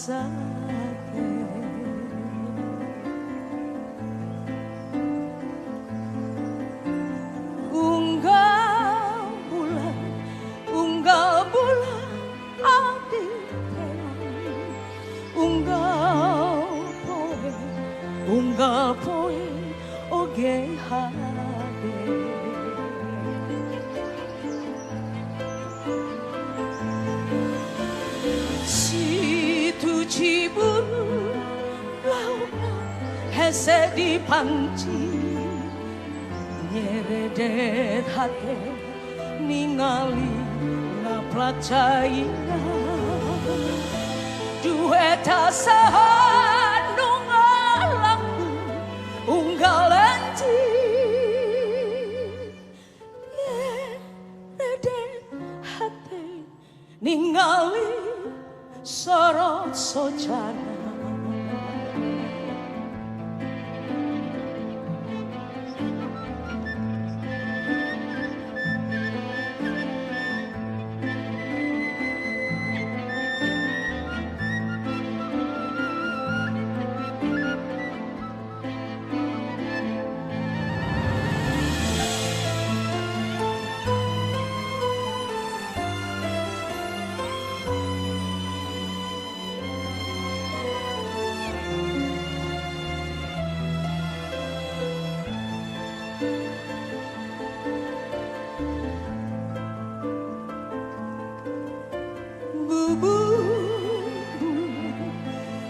sate. Unggal bulan adi terang, unggal poe oge hade. Situ Cibulu lautna hese di panci, nyeredet hate ningali ngaplacaina dueta saha nu ngalaku unggal enci. Nyeredet hate ningali sorot sojana.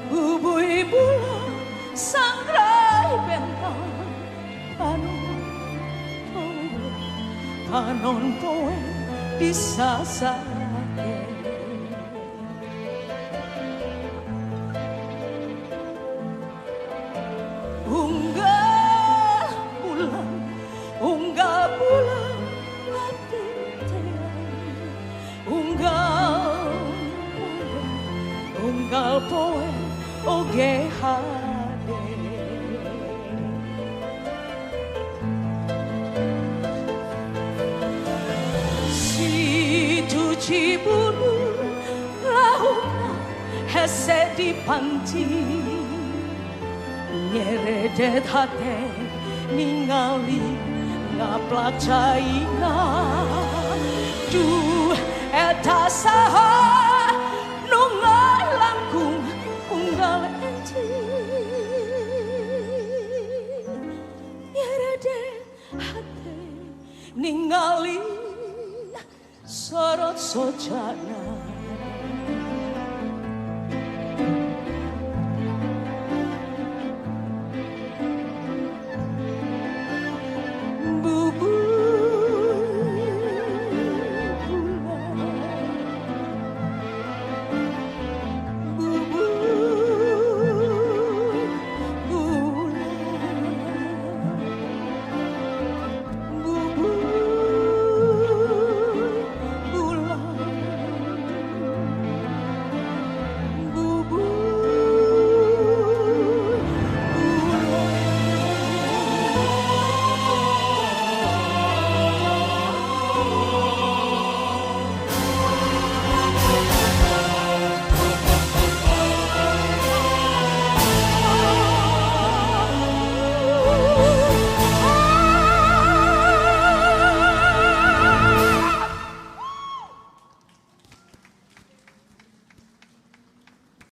Bubui bulan sangrai bentang panon poe disasake. Unggal bulan ati terang, unggal poe oge hade. Situ Cibulu lautna hese di panci, nyeredet hate ningali ngaplacaina duh eta saha nu ngalangkung unggal enci. Nyeredet hate ningali sorot sojana.